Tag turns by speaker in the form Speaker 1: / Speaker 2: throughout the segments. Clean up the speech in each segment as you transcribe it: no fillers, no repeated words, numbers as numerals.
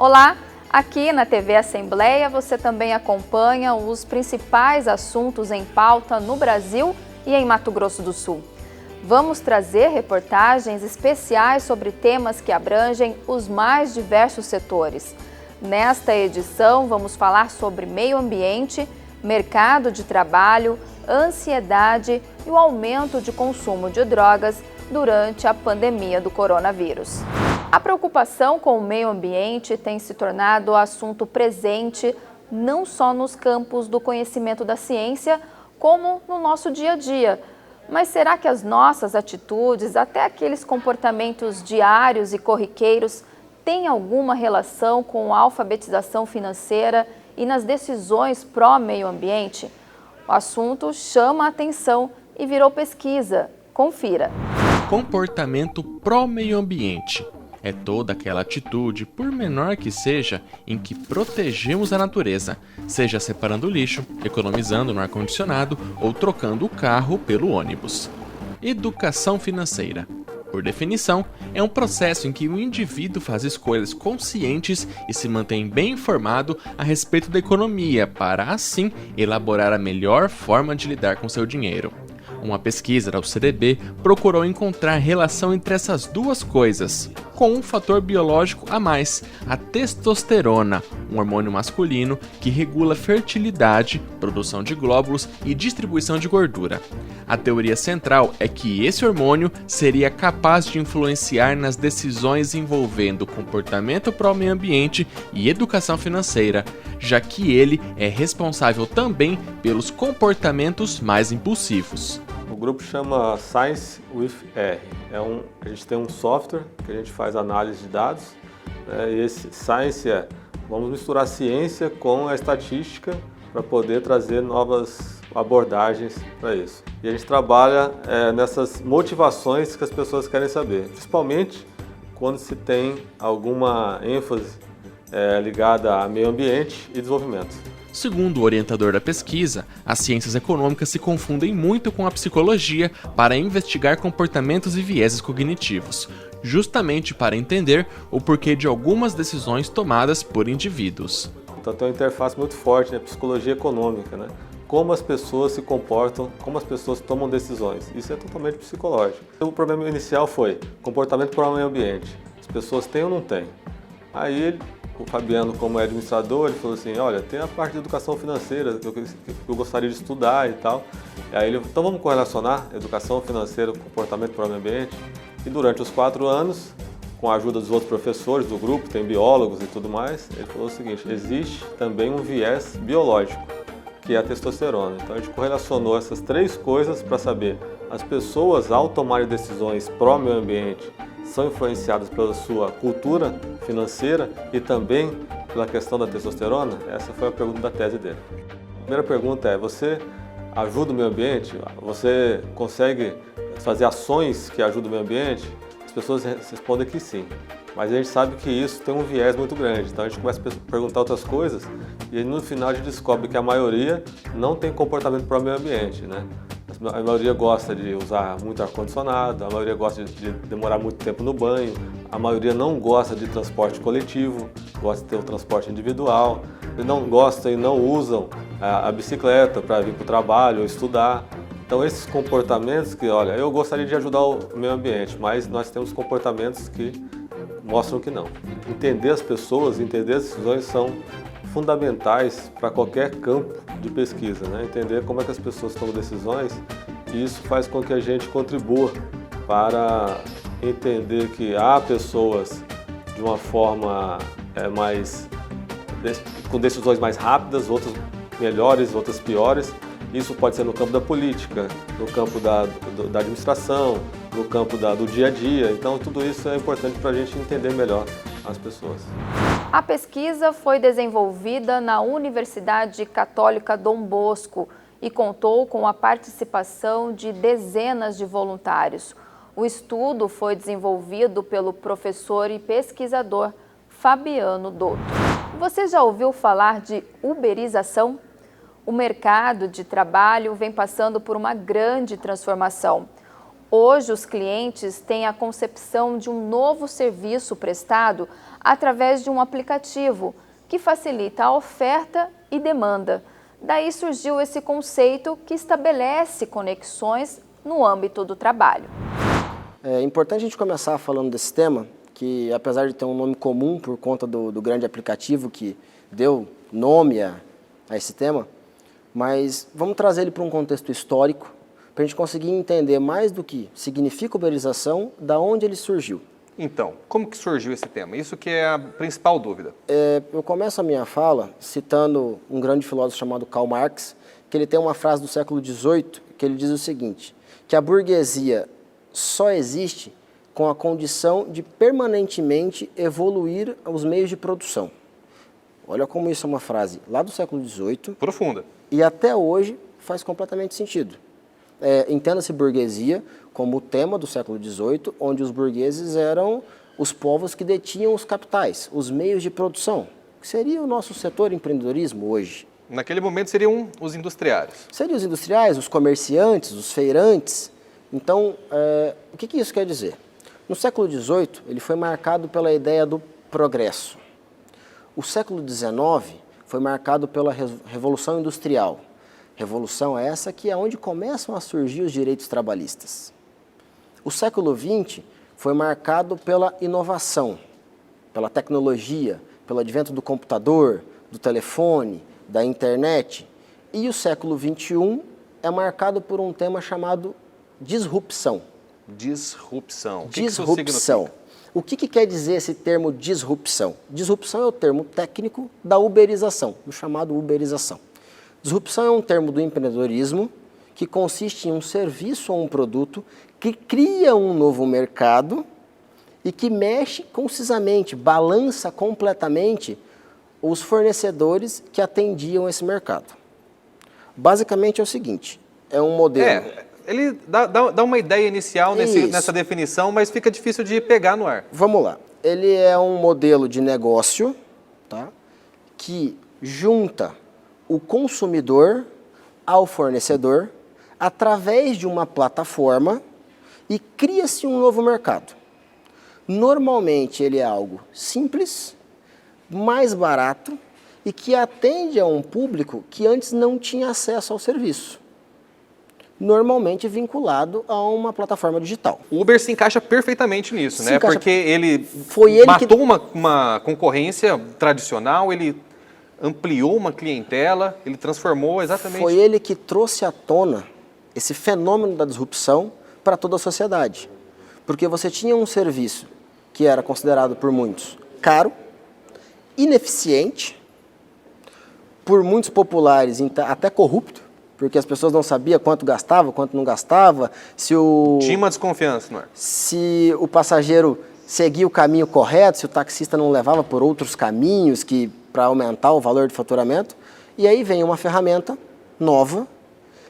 Speaker 1: Olá, aqui na TV Assembleia você também acompanha os principais assuntos em pauta no Brasil e em Mato Grosso do Sul. Vamos trazer reportagens especiais sobre temas que abrangem os mais diversos setores. Nesta edição, vamos falar sobre meio ambiente, mercado de trabalho, ansiedade e o aumento de consumo de drogas durante a pandemia do coronavírus. A preocupação com o meio ambiente tem se tornado assunto presente não só nos campos do conhecimento da ciência, como no nosso dia a dia. Mas será que as nossas atitudes, até aqueles comportamentos diários e corriqueiros, têm alguma relação com a alfabetização financeira e nas decisões pró-meio ambiente? O assunto chama a atenção e virou pesquisa. Confira.
Speaker 2: Comportamento pró-meio ambiente. É toda aquela atitude, por menor que seja, em que protegemos a natureza, seja separando o lixo, economizando no ar-condicionado ou trocando o carro pelo ônibus. Educação financeira. Por definição, é um processo em que o indivíduo faz escolhas conscientes e se mantém bem informado a respeito da economia para, assim, elaborar a melhor forma de lidar com seu dinheiro. Uma pesquisa da UCDB procurou encontrar relação entre essas duas coisas, com um fator biológico a mais, a testosterona, um hormônio masculino que regula fertilidade, produção de glóbulos e distribuição de gordura. A teoria central é que esse hormônio seria capaz de influenciar nas decisões envolvendo comportamento pró-meio ambiente e educação financeira, já que ele é responsável também pelos comportamentos mais impulsivos.
Speaker 3: O grupo chama Science with R. A gente tem um software que a gente faz análise de dados, né? E esse Science vamos misturar a ciência com a estatística para poder trazer novas abordagens para isso. E a gente trabalha nessas motivações que as pessoas querem saber, principalmente quando se tem alguma ênfase ligada a meio ambiente e desenvolvimento.
Speaker 2: Segundo o orientador da pesquisa, as ciências econômicas se confundem muito com a psicologia para investigar comportamentos e vieses cognitivos, justamente para entender o porquê de algumas decisões tomadas por indivíduos.
Speaker 3: Então tem uma interface muito forte, né? Psicologia econômica, né? Como as pessoas se comportam, como as pessoas tomam decisões. Isso é totalmente psicológico. O problema inicial foi comportamento para o meio ambiente. As pessoas têm ou não têm? Aí o Fabiano, como é administrador, ele falou assim, olha, tem a parte de educação financeira que eu gostaria de estudar e tal. E aí ele, então vamos correlacionar educação financeira com comportamento para o meio ambiente. E durante os 4 anos, com a ajuda dos outros professores do grupo, tem biólogos e tudo mais, ele falou o seguinte, existe também um viés biológico, que é a testosterona. Então a gente correlacionou essas 3 coisas para saber, as pessoas ao tomarem decisões pró-meio ambiente, são influenciadas pela sua cultura financeira e também pela questão da testosterona? Essa foi a pergunta da tese dele. A primeira pergunta é, você ajuda o meio ambiente? Você consegue fazer ações que ajudam o meio ambiente? As pessoas respondem que sim, mas a gente sabe que isso tem um viés muito grande, então a gente começa a perguntar outras coisas e no final a gente descobre que a maioria não tem comportamento para o meio ambiente, né? A maioria gosta de usar muito ar-condicionado, a maioria gosta de demorar muito tempo no banho, a maioria não gosta de transporte coletivo, gosta de ter o transporte individual, não gosta e não usam a bicicleta para vir para o trabalho ou estudar. Então esses comportamentos que, olha, eu gostaria de ajudar o meio ambiente, mas nós temos comportamentos que mostram que não. Entender as pessoas, entender as decisões são fundamentais para qualquer campo de pesquisa, né? Entender como é que as pessoas tomam decisões e isso faz com que a gente contribua para entender que há pessoas de uma forma com decisões mais rápidas, outras melhores, outras piores. Isso pode ser no campo da política, no campo da administração, no campo do dia a dia. Então tudo isso é importante para a gente entender melhor as pessoas.
Speaker 1: A pesquisa foi desenvolvida na Universidade Católica Dom Bosco e contou com a participação de dezenas de voluntários. O estudo foi desenvolvido pelo professor e pesquisador Fabiano Dotto. Você já ouviu falar de uberização? O mercado de trabalho vem passando por uma grande transformação. Hoje, os clientes têm a concepção de um novo serviço prestado através de um aplicativo que facilita a oferta e demanda. Daí surgiu esse conceito que estabelece conexões no âmbito do trabalho.
Speaker 4: É importante a gente começar falando desse tema, que apesar de ter um nome comum por conta do grande aplicativo que deu nome a esse tema, mas vamos trazer ele para um contexto histórico, para a gente conseguir entender mais do que significa uberização, da onde ele surgiu.
Speaker 5: Então, como que surgiu esse tema? Isso que é a principal dúvida.
Speaker 4: Eu começo a minha fala citando um grande filósofo chamado Karl Marx, que ele tem uma frase do século XVIII, que ele diz o seguinte, que a burguesia só existe com a condição de permanentemente evoluir os meios de produção. Olha como isso é uma frase lá do século XVIII.
Speaker 5: Profunda.
Speaker 4: E até hoje faz completamente sentido. Entenda-se burguesia como o tema do século XVIII, onde os burgueses eram os povos que detinham os capitais, os meios de produção, que seria o nosso setor empreendedorismo hoje.
Speaker 5: Naquele momento seriam os industriários.
Speaker 4: Seriam os industriais, os comerciantes, os feirantes. Então, o que isso quer dizer? No século XVIII, ele foi marcado pela ideia do progresso. O século XIX foi marcado pela Revolução Industrial. Revolução essa que é onde começam a surgir os direitos trabalhistas. O século XX foi marcado pela inovação, pela tecnologia, pelo advento do computador, do telefone, da internet. E o século XXI é marcado por um tema chamado disrupção.
Speaker 5: Disrupção.
Speaker 4: Disrupção. O que quer dizer esse termo disrupção? Disrupção é o termo técnico da uberização, do chamado uberização. Disrupção é um termo do empreendedorismo que consiste em um serviço ou um produto que cria um novo mercado e que mexe concisamente, balança completamente os fornecedores que atendiam esse mercado. Basicamente é o seguinte, é um modelo...
Speaker 5: Ele dá uma ideia inicial nessa definição, mas fica difícil de pegar no ar.
Speaker 4: Vamos lá. Ele é um modelo de negócio, tá, que junta o consumidor ao fornecedor através de uma plataforma e cria-se um novo mercado. Normalmente ele é algo simples, mais barato e que atende a um público que antes não tinha acesso ao serviço. Normalmente vinculado a uma plataforma digital.
Speaker 5: O Uber se encaixa perfeitamente nisso, né?
Speaker 4: Encaixa...
Speaker 5: Porque ele matou uma concorrência tradicional, ele ampliou uma clientela, ele transformou exatamente...
Speaker 4: Foi ele que trouxe à tona esse fenômeno da disrupção para toda a sociedade. Porque você tinha um serviço que era considerado por muitos caro, ineficiente, por muitos populares até corrupto, porque as pessoas não sabiam quanto gastava, quanto não gastava,
Speaker 5: tinha uma desconfiança, não é?
Speaker 4: Se o passageiro seguia o caminho correto, se o taxista não levava por outros caminhos para aumentar o valor de faturamento. E aí vem uma ferramenta nova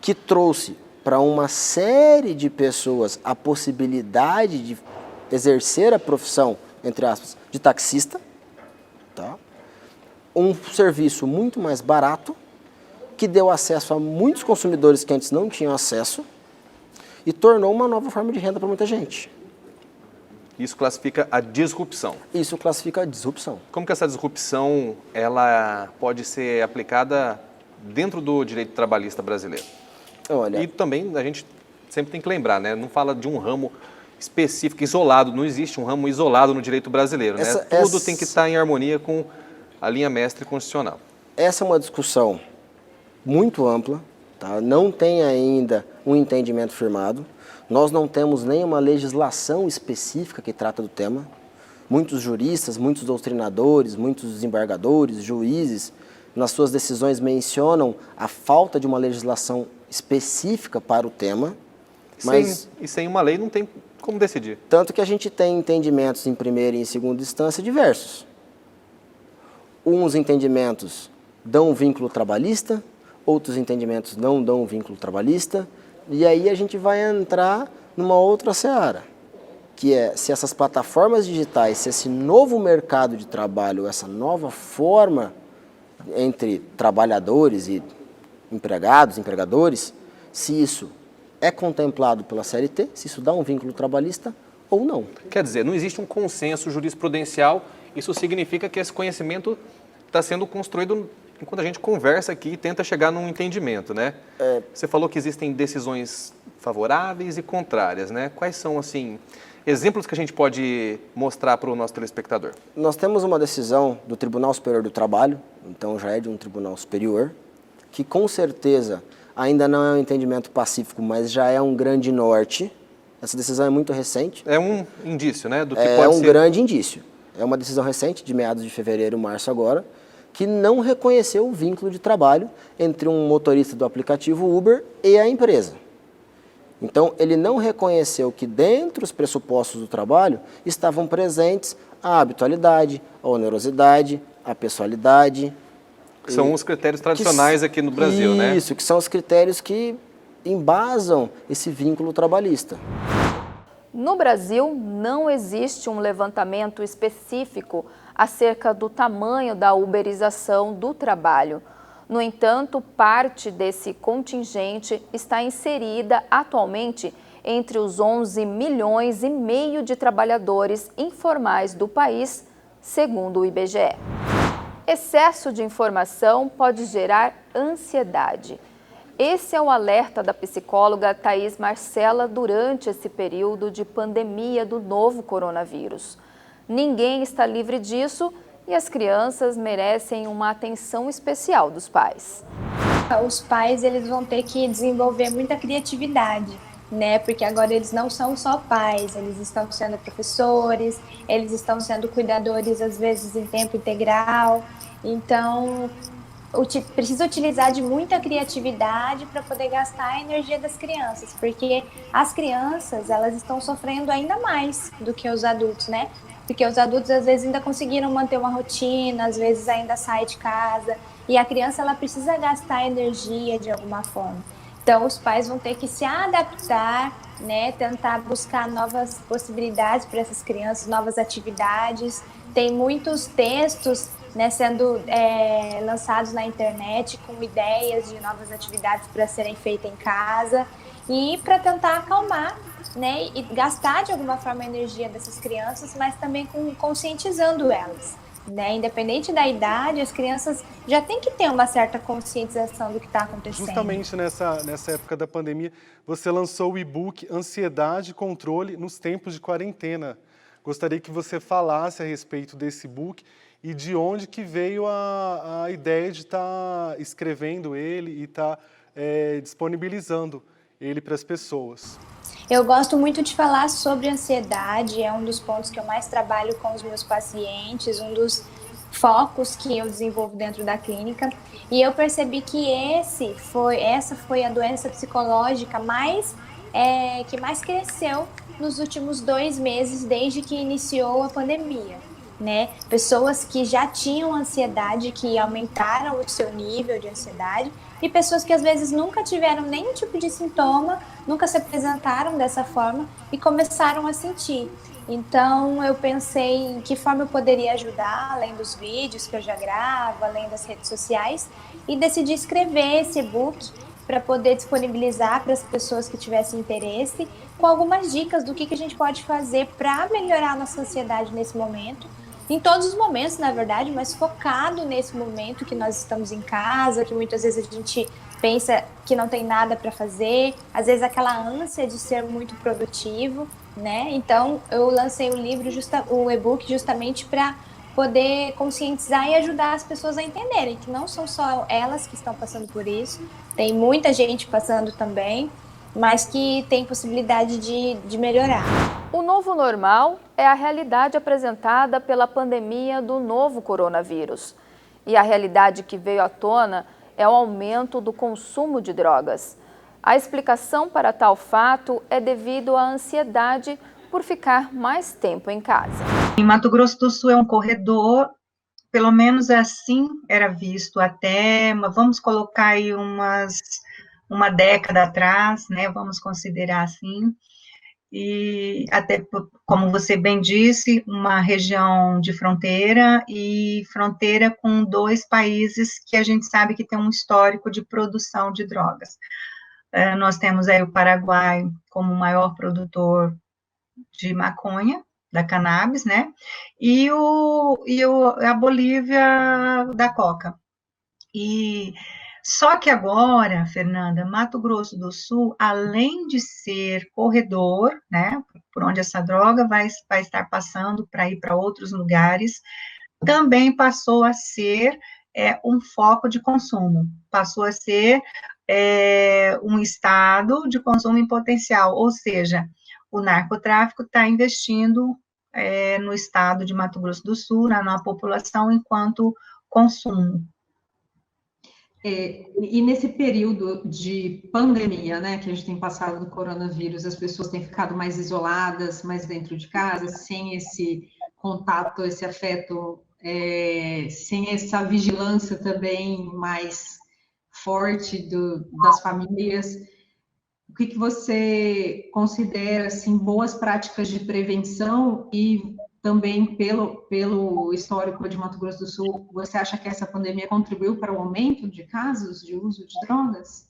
Speaker 4: que trouxe para uma série de pessoas a possibilidade de exercer a profissão, entre aspas, de taxista, tá? Um serviço muito mais barato, que deu acesso a muitos consumidores que antes não tinham acesso e tornou uma nova forma de renda para muita gente.
Speaker 5: Isso classifica a disrupção.
Speaker 4: Isso classifica a disrupção.
Speaker 5: Como que essa disrupção ela pode ser aplicada dentro do direito trabalhista brasileiro?
Speaker 4: Olha,
Speaker 5: e também a gente sempre tem que lembrar, né? Não fala de um ramo específico, isolado, não existe um ramo isolado no direito brasileiro, né? Tudo tem que estar em harmonia com a linha mestre constitucional.
Speaker 4: Essa é uma discussão muito ampla, tá? Não tem ainda um entendimento firmado. Nós não temos nenhuma legislação específica que trata do tema. Muitos juristas, muitos doutrinadores, muitos desembargadores, juízes, nas suas decisões mencionam a falta de uma legislação específica para o tema.
Speaker 5: E sem uma lei não tem como decidir.
Speaker 4: Tanto que a gente tem entendimentos em primeira e em segunda instância diversos. Uns entendimentos dão um vínculo trabalhista, outros entendimentos não dão um vínculo trabalhista, e aí a gente vai entrar numa outra seara, que é se essas plataformas digitais, se esse novo mercado de trabalho, essa nova forma entre trabalhadores e empregados, empregadores, se isso é contemplado pela CLT, se isso dá um vínculo trabalhista ou não.
Speaker 5: Quer dizer, não existe um consenso jurisprudencial, isso significa que esse conhecimento está sendo construído enquanto a gente conversa aqui e tenta chegar num entendimento, né? Você falou que existem decisões favoráveis e contrárias, né? Quais são, assim, exemplos que a gente pode mostrar para o nosso telespectador?
Speaker 4: Nós temos uma decisão do Tribunal Superior do Trabalho, então já é de um tribunal superior, que com certeza ainda não é um entendimento pacífico, mas já é um grande norte. Essa decisão é muito recente.
Speaker 5: É um indício, né? Do que
Speaker 4: é
Speaker 5: pode
Speaker 4: um
Speaker 5: ser...
Speaker 4: grande indício. É uma decisão recente, de meados de fevereiro, março agora, que não reconheceu o vínculo de trabalho entre um motorista do aplicativo Uber e a empresa. Então, ele não reconheceu que dentro dos pressupostos do trabalho estavam presentes a habitualidade, a onerosidade, a pessoalidade.
Speaker 5: Que são os critérios tradicionais aqui no Brasil, né?
Speaker 4: Isso, que são os critérios que embasam esse vínculo trabalhista.
Speaker 1: No Brasil, não existe um levantamento específico acerca do tamanho da uberização do trabalho. No entanto, parte desse contingente está inserida atualmente entre os 11,5 milhões de trabalhadores informais do país, segundo o IBGE. Excesso de informação pode gerar ansiedade. Esse é o alerta da psicóloga Thaís Marcela durante esse período de pandemia do novo coronavírus. Ninguém está livre disso e as crianças merecem uma atenção especial dos pais.
Speaker 6: Os pais eles vão ter que desenvolver muita criatividade, né? Porque agora eles não são só pais, eles estão sendo professores, eles estão sendo cuidadores às vezes em tempo integral. Então, precisa utilizar de muita criatividade para poder gastar a energia das crianças, porque as crianças elas estão sofrendo ainda mais do que os adultos, né? Porque os adultos às vezes ainda conseguiram manter uma rotina, às vezes ainda sai de casa, e a criança ela precisa gastar energia de alguma forma. Então os pais vão ter que se adaptar, né? Tentar buscar novas possibilidades para essas crianças, novas atividades. Tem muitos textos, né, sendo lançados na internet com ideias de novas atividades para serem feitas em casa e para tentar acalmar, né, e gastar de alguma forma a energia dessas crianças, mas também conscientizando elas, né? Independente da idade, as crianças já têm que ter uma certa conscientização do que está acontecendo.
Speaker 7: Justamente nessa época da pandemia, você lançou o e-book Ansiedade e Controle nos Tempos de Quarentena. Gostaria que você falasse a respeito desse e-book e de onde que veio a ideia de estar escrevendo ele e estar disponibilizando ele para as pessoas.
Speaker 6: Eu gosto muito de falar sobre ansiedade, é um dos pontos que eu mais trabalho com os meus pacientes, um dos focos que eu desenvolvo dentro da clínica. E eu percebi que essa foi a doença psicológica que mais cresceu nos últimos 2 meses, desde que iniciou a pandemia, né? Pessoas que já tinham ansiedade, que aumentaram o seu nível de ansiedade, e pessoas que às vezes nunca tiveram nenhum tipo de sintoma, nunca se apresentaram dessa forma e começaram a sentir. Então eu pensei em que forma eu poderia ajudar, além dos vídeos que eu já gravo, além das redes sociais, e decidi escrever esse e-book para poder disponibilizar para as pessoas que tivessem interesse, com algumas dicas do que a gente pode fazer para melhorar a nossa ansiedade nesse momento, em todos os momentos, na verdade, mas focado nesse momento que nós estamos em casa, que muitas vezes a gente pensa que não tem nada para fazer, às vezes aquela ânsia de ser muito produtivo, né? Então, eu lancei o e-book justamente para poder conscientizar e ajudar as pessoas a entenderem que não são só elas que estão passando por isso, tem muita gente passando também, mas que tem possibilidade de melhorar.
Speaker 1: O novo normal é a realidade apresentada pela pandemia do novo coronavírus. E a realidade que veio à tona é o aumento do consumo de drogas. A explicação para tal fato é devido à ansiedade por ficar mais tempo em casa.
Speaker 8: Em Mato Grosso do Sul é um corredor, pelo menos assim era visto até, vamos colocar aí uma década atrás, né, vamos considerar assim, e até, como você bem disse, uma região de fronteira e fronteira com 2 países que a gente sabe que tem um histórico de produção de drogas. Nós temos aí o Paraguai como o maior produtor de maconha, da cannabis, né? E a Bolívia da coca. Só que agora, Fernanda, Mato Grosso do Sul, além de ser corredor, né, por onde essa droga vai estar passando para ir para outros lugares, também passou a ser um foco de consumo, passou a ser um estado de consumo em potencial, ou seja, o narcotráfico está investindo no estado de Mato Grosso do Sul, na população, enquanto consumo.
Speaker 9: E nesse período de pandemia, né, que a gente tem passado do coronavírus, as pessoas têm ficado mais isoladas, mais dentro de casa, sem esse contato, esse afeto, sem essa vigilância também mais forte das famílias. O que você considera, assim, boas práticas de prevenção e também pelo histórico de Mato Grosso do Sul, você acha que essa pandemia contribuiu para o aumento de casos de uso de drogas?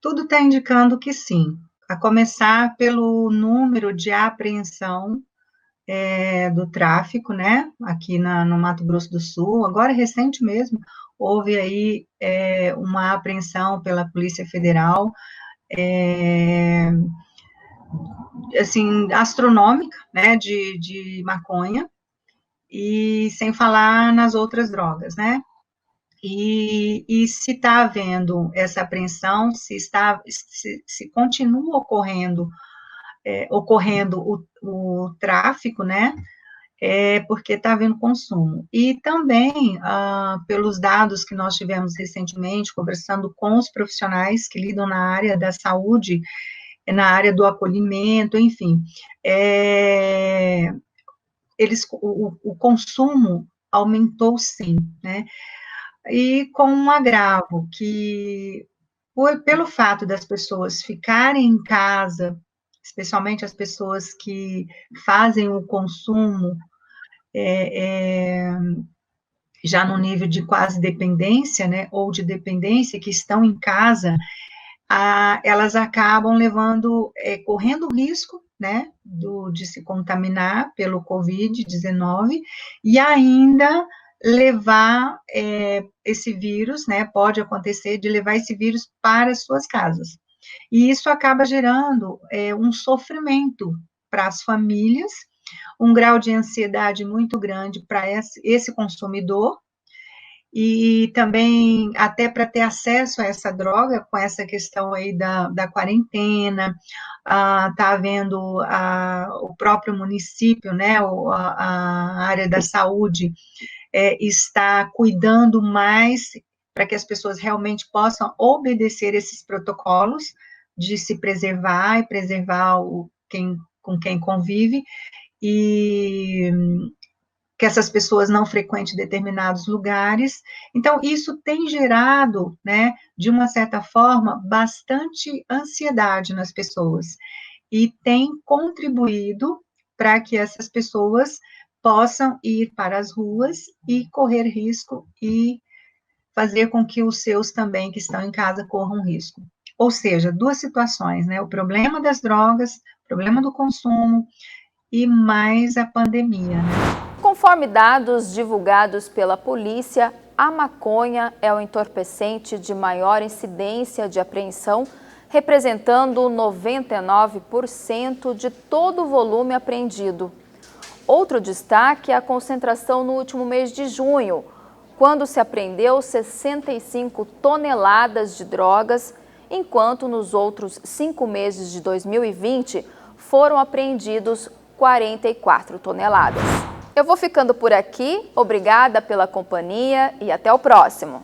Speaker 8: Tudo está indicando que sim, a começar pelo número de apreensão do tráfico, né, aqui no Mato Grosso do Sul. Agora, recente mesmo, houve aí uma apreensão pela Polícia Federal, assim, astronômica, né, de maconha, e sem falar nas outras drogas, né? E se está havendo essa apreensão, se continua ocorrendo o tráfico, né? Porque está havendo consumo. E também, pelos dados que nós tivemos recentemente, conversando com os profissionais que lidam na área da saúde, na área do acolhimento, enfim, o consumo aumentou sim, né? E com um agravo que, pelo fato das pessoas ficarem em casa, especialmente as pessoas que fazem o consumo já no nível de quase dependência, né, ou de dependência, que estão em casa, elas acabam correndo risco, né, de se contaminar pelo Covid-19 e ainda levar esse vírus, né, pode acontecer de levar esse vírus para as suas casas. E isso acaba gerando um sofrimento para as famílias, um grau de ansiedade muito grande para esse consumidor, e também até para ter acesso a essa droga, com essa questão aí da quarentena, está havendo o próprio município, né, a área da saúde está cuidando mais para que as pessoas realmente possam obedecer esses protocolos de se preservar e preservar com quem convive, e que essas pessoas não frequentem determinados lugares. Então, isso tem gerado, né, de uma certa forma, bastante ansiedade nas pessoas, e tem contribuído para que essas pessoas possam ir para as ruas e correr risco e fazer com que os seus também, que estão em casa, corram risco. Ou seja, duas situações, né, o problema das drogas, o problema do consumo, e mais a pandemia, né?
Speaker 1: Conforme dados divulgados pela polícia, a maconha é o entorpecente de maior incidência de apreensão, representando 99% de todo o volume apreendido. Outro destaque é a concentração no último mês de junho, quando se apreendeu 65 toneladas de drogas, enquanto nos outros 5 meses de 2020 foram apreendidos 44 toneladas. Eu vou ficando por aqui, obrigada pela companhia e até o próximo.